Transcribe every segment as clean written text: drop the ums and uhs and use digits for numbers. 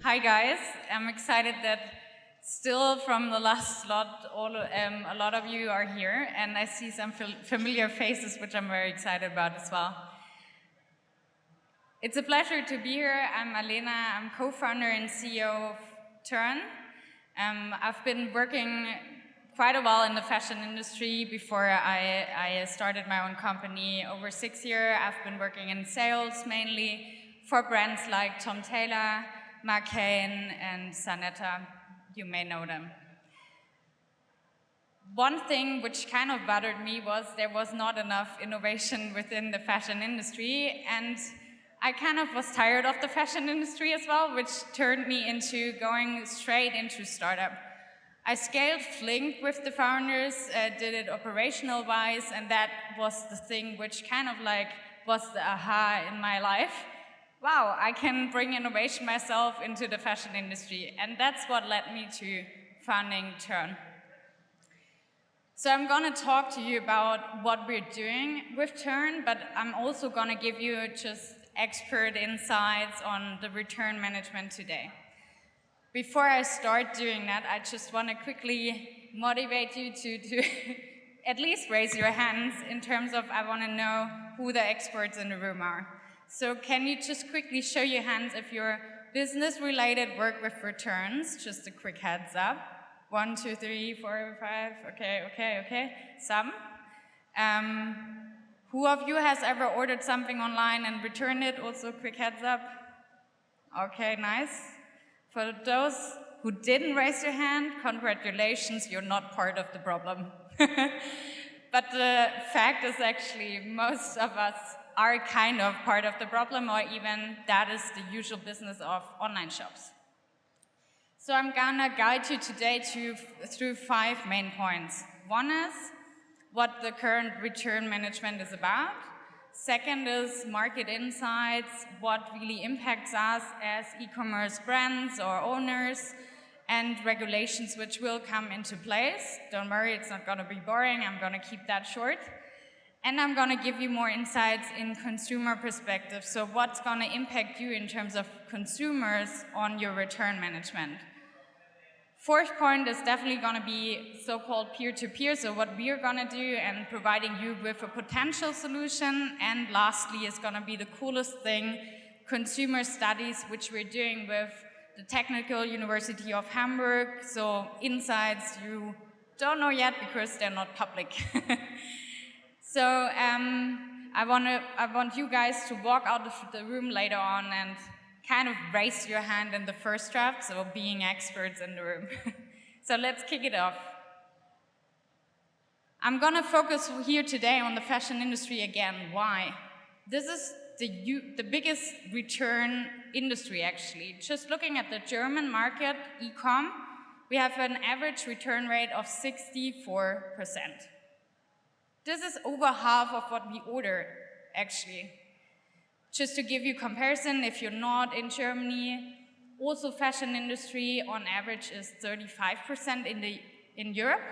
Hi guys, I'm excited that still from the last slot, a lot of you are here, and I see some familiar faces, which I'm very excited about as well. It's a pleasure to be here. I'm Alena, I'm co-founder and CEO of toern. I've been working quite a while in the fashion industry before I started my own company over 6 years. I've been working in sales mainly for brands like Tom Taylor, McCain, and Sanetta. You may know them. One thing which kind of bothered me was there was not enough innovation within the fashion industry, and I kind of was tired of the fashion industry as well, which turned me into going straight into startup. I scaled Flink with the founders, did it operational wise, and that was the thing which kind of like was the aha in my life. Wow, I can bring innovation myself into the fashion industry, and that's what led me to founding toern. So I'm going to talk to you about what we're doing with toern, but I'm also going to give you just expert insights on the return management today. Before I start doing that, I just want to quickly motivate you to at least raise your hands in terms of I want to know who the experts in the room are. So can you just quickly show your hands if your business-related work with returns? Just a quick heads up. 1, 2, 3, 4, 5, okay. Some. Who of you has ever ordered something online and returned it? Also, quick heads up. Okay, nice. For those who didn't raise your hand, congratulations, you're not part of the problem. But the fact is actually most of us are kind of part of the problem, or even that is the usual business of online shops. So I'm gonna guide you today through 5 main points. One is what the current return management is about. Second is market insights, what really impacts us as e-commerce brands or owners, and regulations which will come into place. Don't worry, it's not gonna be boring, I'm gonna keep that short. And I'm gonna give you more insights in consumer perspective, so what's gonna impact you in terms of consumers on your return management. Fourth point is definitely going to be so-called peer-to-peer, so what we're going to do and providing you with a potential solution. And lastly is going to be the coolest thing, consumer studies, which we're doing with the Technical University of Hamburg. So insights you don't know yet because they're not public. So I want you guys to walk out of the room later on and kind of raise your hand in the first draft, so being experts in the room. So let's kick it off. I'm gonna focus here today on the fashion industry again. Why? This is the biggest return industry actually. Just looking at the German market, e-com, we have an average return rate of 64%. This is over half of what we order actually. Just to give you comparison, if you're not in Germany, also fashion industry on average is 35% in Europe.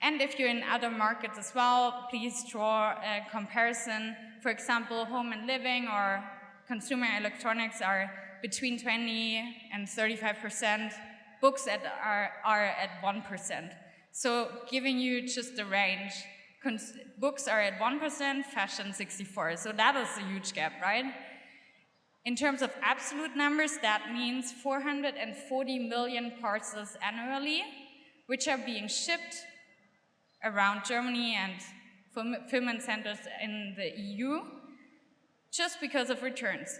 And if you're in other markets as well, please draw a comparison. For example, home and living or consumer electronics are between 20 and 35%. Books are at 1%. So giving you just the range. Books are at 1%, fashion 64%. So that is a huge gap, right? In terms of absolute numbers, that means 440 million parcels annually, which are being shipped around Germany and fulfillment centers in the EU, just because of returns.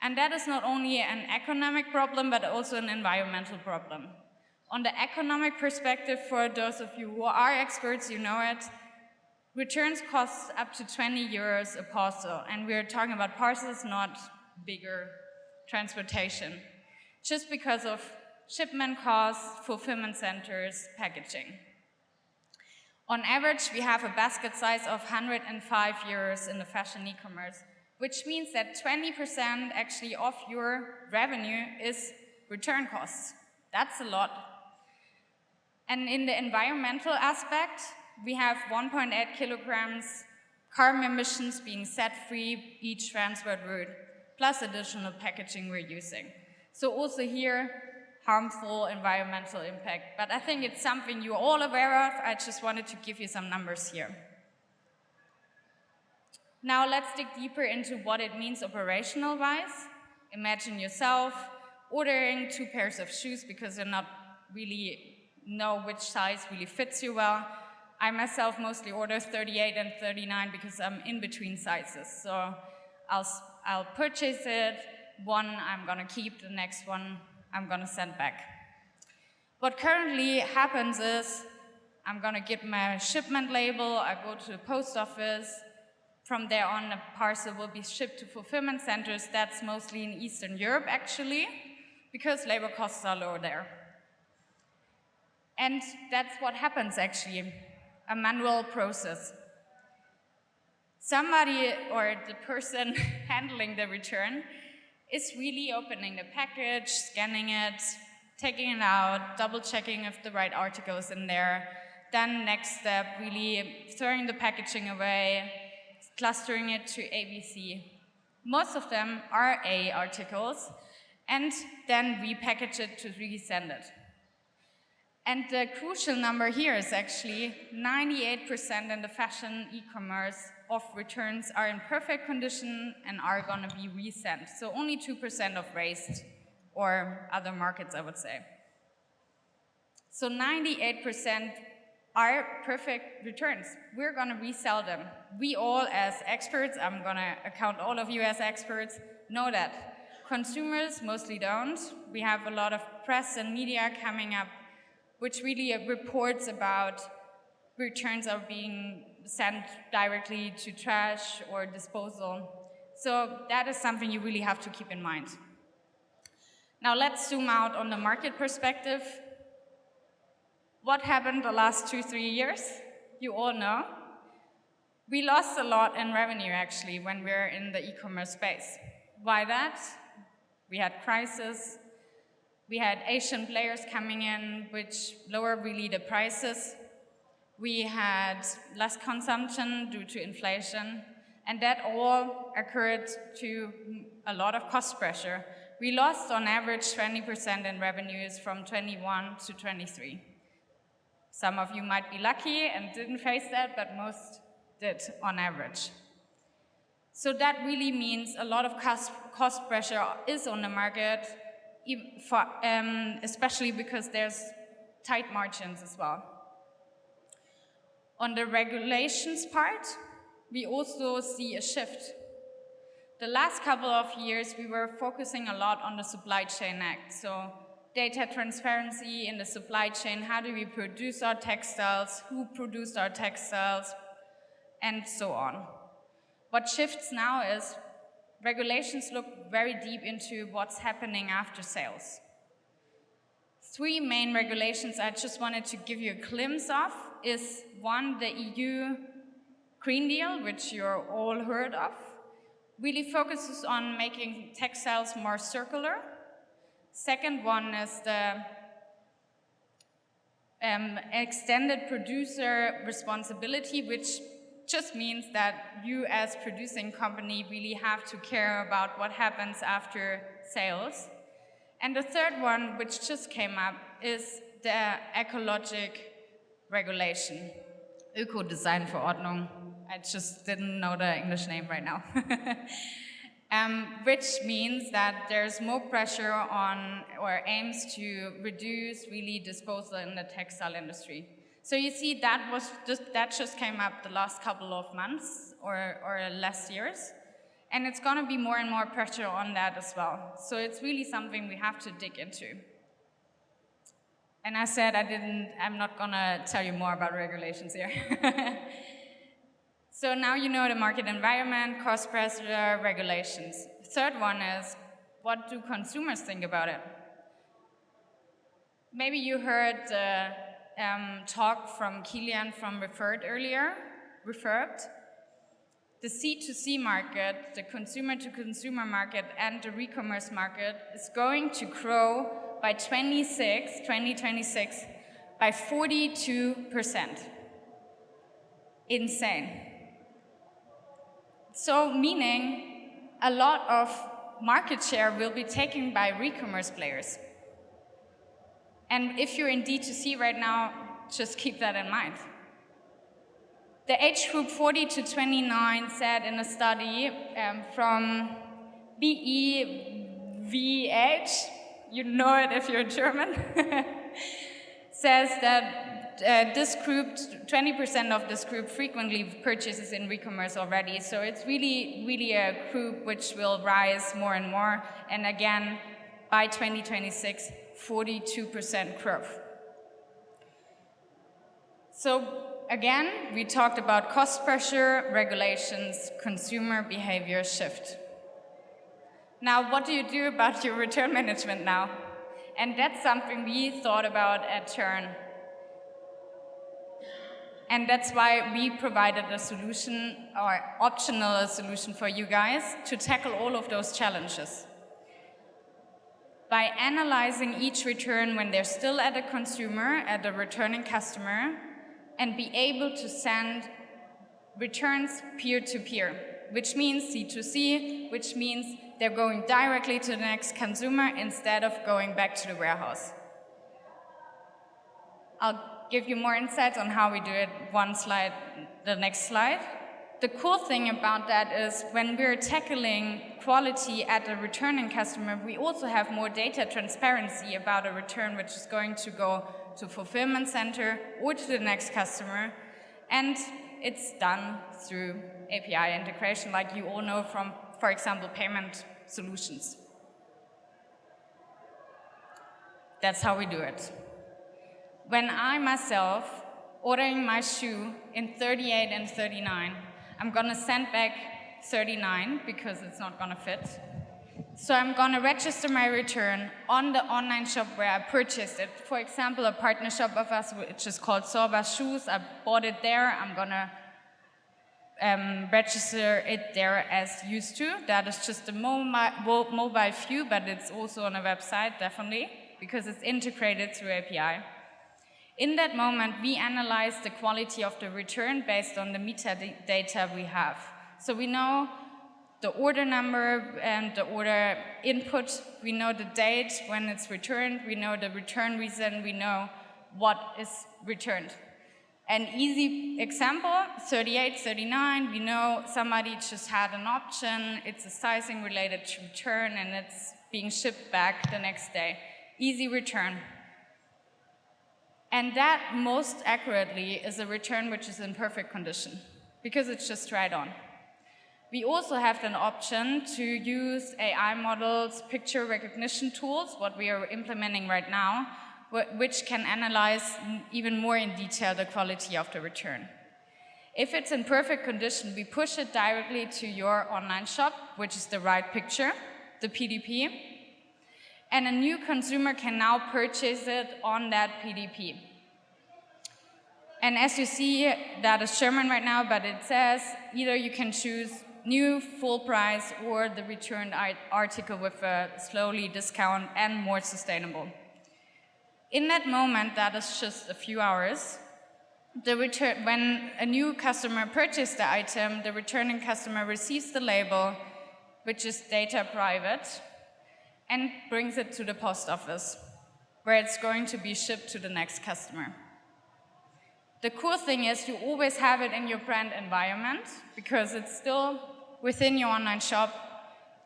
And that is not only an economic problem, but also an environmental problem. On the economic perspective, for those of you who are experts, you know it, returns cost up to 20 euros a parcel, and we're talking about parcels, not bigger transportation, just because of shipment costs, fulfillment centers, packaging. On average, we have a basket size of 105 euros in the fashion e-commerce, which means that 20% actually of your revenue is return costs. That's a lot. And in the environmental aspect, we have 1.8 kilograms carbon emissions being set free each transport route, plus additional packaging we're using. So also here, harmful environmental impact. But I think it's something you're all aware of. I just wanted to give you some numbers here. Now let's dig deeper into what it means operational-wise. Imagine yourself ordering 2 pairs of shoes because you're not really know which size really fits you well. I myself mostly order 38 and 39 because I'm in between sizes. So I'll purchase it, one I'm gonna keep, the next one I'm gonna send back. What currently happens is I'm gonna get my shipment label, I go to the post office, from there on a parcel will be shipped to fulfillment centers. That's mostly in Eastern Europe actually, because labor costs are low there. And that's what happens actually, a manual process. Somebody or the person handling the return is really opening the package, scanning it, taking it out, double checking if the right article is in there. Then next step, really throwing the packaging away, clustering it to A, B, C. Most of them are A articles, and then we package it to resend it. And the crucial number here is actually 98% in the fashion e-commerce of returns are in perfect condition and are going to be resent. So only 2% of waste or other markets, I would say. So 98% are perfect returns. We're going to resell them. We all as experts, I'm going to account all of you as experts, know that. Consumers mostly don't. We have a lot of press and media coming up which really reports about returns are being sent directly to trash or disposal. So that is something you really have to keep in mind. Now let's zoom out on the market perspective. What happened the last 2-3 years? You all know. We lost a lot in revenue actually when we're in the e-commerce space. Why that? We had crisis. We had Asian players coming in, which lowered really the prices. We had less consumption due to inflation, and that all occurred to a lot of cost pressure. We lost on average 20% in revenues from 21 to 23. Some of you might be lucky and didn't face that, but most did on average. So that really means a lot of cost pressure is on the market, especially because there's tight margins as well. On the regulations part, we also see a shift. The last couple of years, we were focusing a lot on the Supply Chain Act. So data transparency in the supply chain, how do we produce our textiles, who produced our textiles, and so on. What shifts now is regulations look very deep into what's happening after sales. 3 main regulations I just wanted to give you a glimpse of is one, the EU Green Deal, which you're all heard of, really focuses on making textiles more circular. Second one is the extended producer responsibility, which just means that you as producing company really have to care about what happens after sales. And the third one, which just came up, is the ecologic regulation, Ökodesignverordnung. I just didn't know the English name right now. Which means that there's more pressure on, or aims to reduce really disposal in the textile industry. So you see that just came up the last couple of months or last years. And it's going to be more and more pressure on that as well. So it's really something we have to dig into. And I said I'm not going to tell you more about regulations here. So now you know the market environment, cost pressure, regulations. Third one is, what do consumers think about it? Maybe you heard the talk from Kilian from Referred earlier, Refurbed. The C2C market, the consumer-to-consumer market, and the e-commerce market is going to grow by 2026 by 42%. Insane. So meaning a lot of market share will be taken by e-commerce players. And if you're in D2C right now, just keep that in mind. The age group 40 to 29 said in a study from EBE24, you know it if you're German, says that this group, 20% of this group frequently purchases in e-commerce already. So it's really a group which will rise more and more. And again, by 2026, 42% growth. So again, we talked about cost pressure, regulations, consumer behavior shift. Now, what do you do about your return management now? And that's something we thought about at Toern. And that's why we provided a solution, or optional solution for you guys, to tackle all of those challenges. By analyzing each return when they're still at a consumer, at a returning customer, and be able to send returns peer-to-peer, which means C2C, which means they're going directly to the next consumer instead of going back to the warehouse. I'll give you more insights on how we do it one slide, the next slide. The cool thing about that is when we're tackling quality at a returning customer, we also have more data transparency about a return which is going to go to fulfillment center or to the next customer. And it's done through API integration, like you all know from, for example, payment solutions. That's how we do it. When I myself ordering my shoe in 38 and 39, I'm gonna send back 39 because it's not gonna fit. So I'm gonna register my return on the online shop where I purchased it. For example, a partner shop of us, which is called Sorba Shoes. I bought it there. I'm gonna register it there as used to. That is just a mobile view, but it's also on a website, definitely, because it's integrated through API. In that moment, we analyze the quality of the return based on the metadata we have. So we know the order number and the order input, we know the date when it's returned, we know the return reason, we know what is returned. An easy example, 38, 39, we know somebody just had an option, it's a sizing related to return and it's being shipped back the next day. Easy return. And that most accurately is a return which is in perfect condition, because it's just right on. We also have an option to use AI models, picture recognition tools, what we are implementing right now, which can analyze even more in detail the quality of the return. If it's in perfect condition, we push it directly to your online shop, which is the right picture, the PDP, and a new consumer can now purchase it on that PDP. And as you see, that is German right now, but it says either you can choose new full price or the returned article with a slowly discount and more sustainable. In that moment, that is just a few hours, when a new customer purchased the item, the returning customer receives the label, which is data private, and brings it to the post office, where it's going to be shipped to the next customer. The cool thing is you always have it in your brand environment because it's still within your online shop.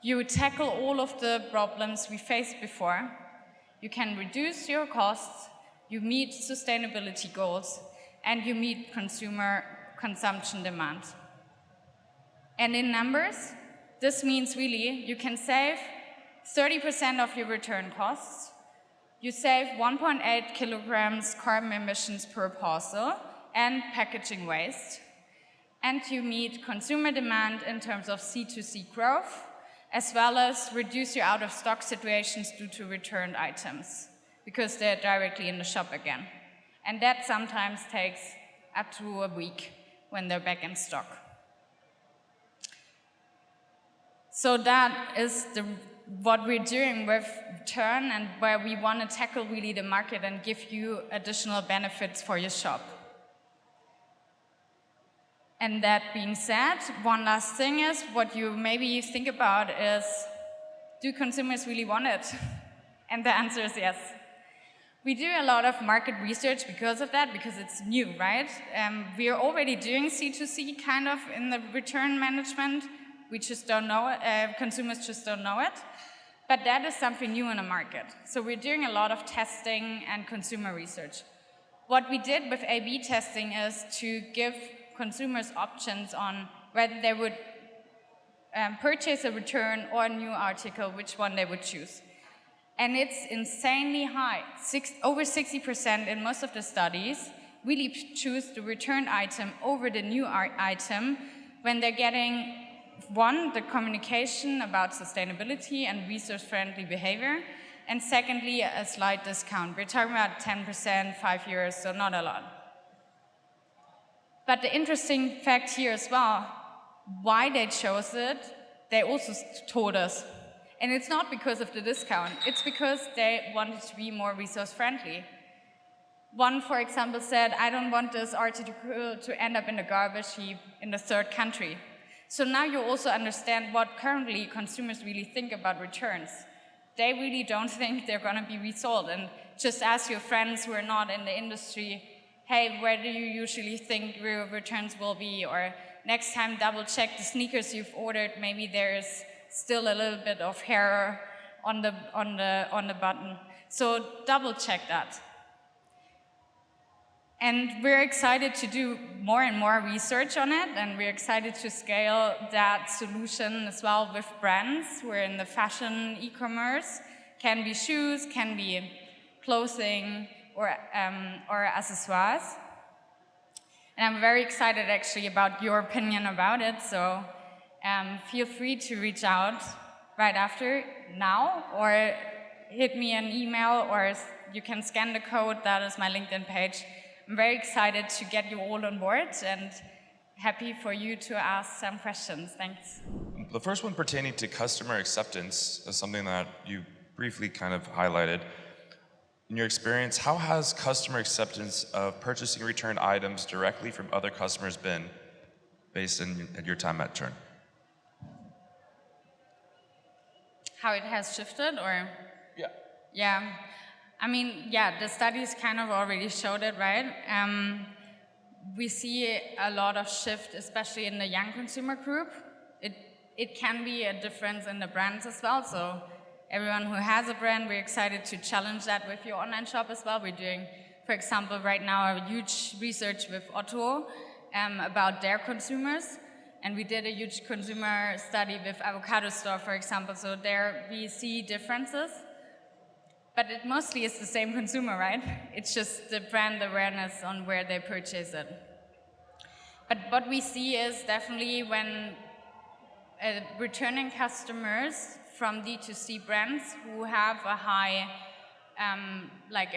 You tackle all of the problems we faced before. You can reduce your costs, you meet sustainability goals, and you meet consumer consumption demand. And in numbers, this means really you can save 30% of your return costs. You save 1.8 kilograms carbon emissions per parcel and packaging waste. And you meet consumer demand in terms of C2C growth, as well as reduce your out-of-stock situations due to returned items, because they're directly in the shop again. And that sometimes takes up to a week when they're back in stock. So that is what we're doing with Toern and where we want to tackle really the market and give you additional benefits for your shop. And that being said, one last thing is what you maybe think about is do consumers really want it? And the answer is yes. We do a lot of market research because of that, because it's new, right? We are already doing C2C kind of in the return management. We just don't know it, consumers just don't know it. But that is something new in the market. So we're doing a lot of testing and consumer research. What we did with A/B testing is to give consumers options on whether they would purchase a return or a new article, which one they would choose. And it's insanely high. Over 60% in most of the studies really choose the returned item over the new item when they're getting, one, the communication about sustainability and resource-friendly behavior, and secondly, a slight discount. We're talking about 10%, €5, so not a lot. But the interesting fact here as well, why they chose it, they also told us. And it's not because of the discount, it's because they wanted to be more resource-friendly. One, for example, said, I don't want this article to end up in the garbage heap in the third country. So now you also understand what currently consumers really think about returns. They really don't think they're going to be resold. And just ask your friends who are not in the industry, hey, where do you usually think your returns will be? Or next time, double check the sneakers you've ordered. Maybe there's still a little bit of hair on the button. So double check that. And we're excited to do more and more research on it, and we're excited to scale that solution as well with brands. We're in the fashion e-commerce, can be shoes, can be clothing, or accessoires. And I'm very excited actually about your opinion about it, so feel free to reach out right after now, or hit me an email, or you can scan the code. That is my LinkedIn page. I'm very excited to get you all on board and happy for you to ask some questions. Thanks. The first one pertaining to customer acceptance is something that you briefly kind of highlighted. In your experience, how has customer acceptance of purchasing returned items directly from other customers been based on your time at Toern? How it has shifted, or? Yeah. Yeah. I mean, yeah, the studies kind of already showed it, right? We see a lot of shift, especially in the young consumer group. It can be a difference in the brands as well. So everyone who has a brand, we're excited to challenge that with your online shop as well. We're doing, for example, right now a huge research with Otto about their consumers. And we did a huge consumer study with Avocado Store, for example. So there we see differences. But it mostly is the same consumer, right? It's just the brand awareness on where they purchase it. But what we see is definitely when returning customers from D2C brands who have a high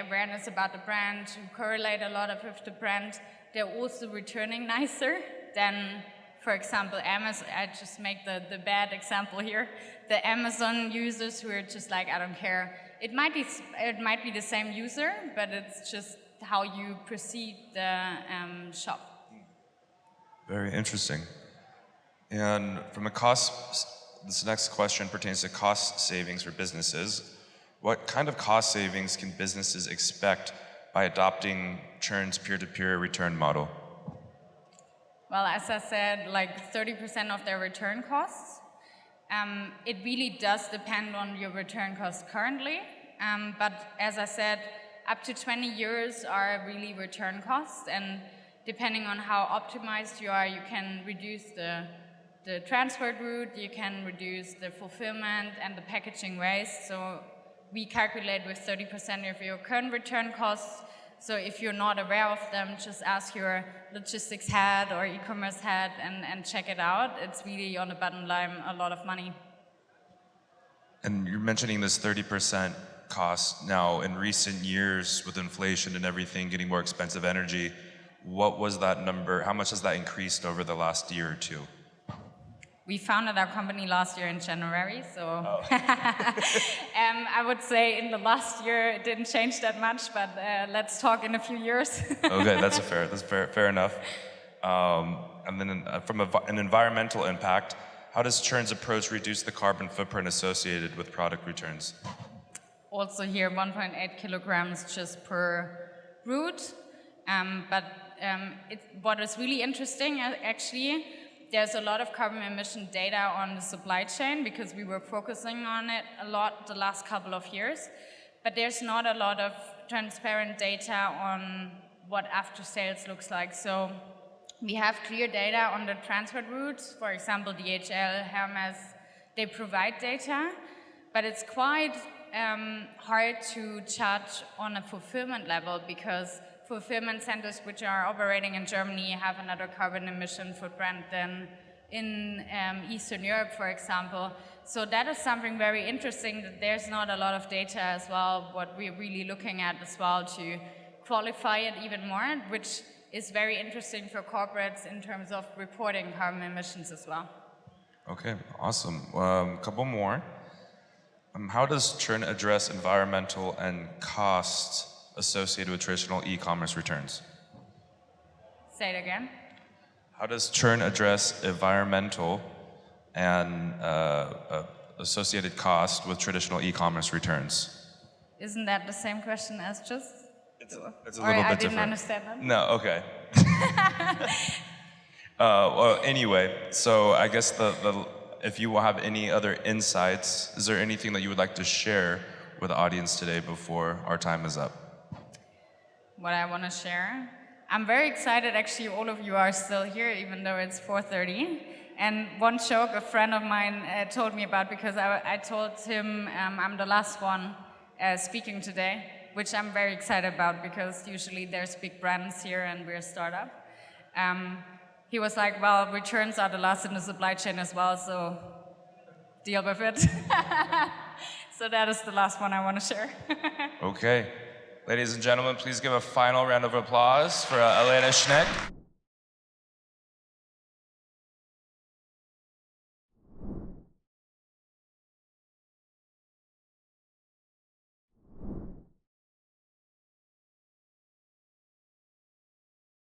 awareness about the brand, who correlate a lot with the brand, they're also returning nicer than, for example, Amazon. I just make the bad example here. The Amazon users who are just like, I don't care. It might be the same user, but it's just how you proceed the shop. Very interesting. And from a cost, this next question pertains to cost savings for businesses. What kind of cost savings can businesses expect by adopting Toern's peer-to-peer return model? Well, as I said, like 30% of their return costs. It really does depend on your return costs currently, but as I said, up to 20 euros are really return costs, and depending on how optimized you are, you can reduce the transport route, you can reduce the fulfillment and the packaging waste. So we calculate with 30% of your current return costs. So if you're not aware of them, just ask your logistics head or e-commerce head and check it out. It's really on the bottom line a lot of money. And you're mentioning this 30% cost. Now, in recent years, with inflation and everything, getting more expensive energy, what was that number? How much has that increased over the last year or two? We founded our company last year in January, so I would say in the last year it didn't change that much, but let's talk in a few years. Okay, that's fair enough. And then from an environmental impact, how does Toern's approach reduce the carbon footprint associated with product returns? Also here, 1.8 kilograms just per route. What is really interesting, actually, there's a lot of carbon emission data on the supply chain because we were focusing on it a lot the last couple of years. But there's not a lot of transparent data on what after sales looks like. So we have clear data on the transport routes. For example, DHL, Hermes, they provide data, but it's quite hard to judge on a fulfillment level because fulfillment centers which are operating in Germany have another carbon emission footprint than in Eastern Europe, for example. So that is something very interesting, that there's not a lot of data as well, what we're really looking at as well to qualify it even more, which is very interesting for corporates in terms of reporting carbon emissions as well. Okay, awesome. Couple more. How does Toern address environmental and cost associated with traditional e-commerce returns? Say it again. How does Toern address environmental and associated cost with traditional e-commerce returns? Isn't that the same question as just? It's a little bit different. I didn't understand that. No, okay. Well, anyway, so I guess if you will have any other insights, is there anything that you would like to share with the audience today before our time is up? What I want to share? I'm very excited, actually, all of you are still here, even though it's 4:30. And one joke a friend of mine told me about, because I told him I'm the last one speaking today, which I'm very excited about, because usually there's big brands here and we're a startup. He was like, well, returns are the last in the supply chain as well, so deal with it. So that is the last one I want to share. Okay. Ladies and gentlemen, please give a final round of applause for Alena Schneck.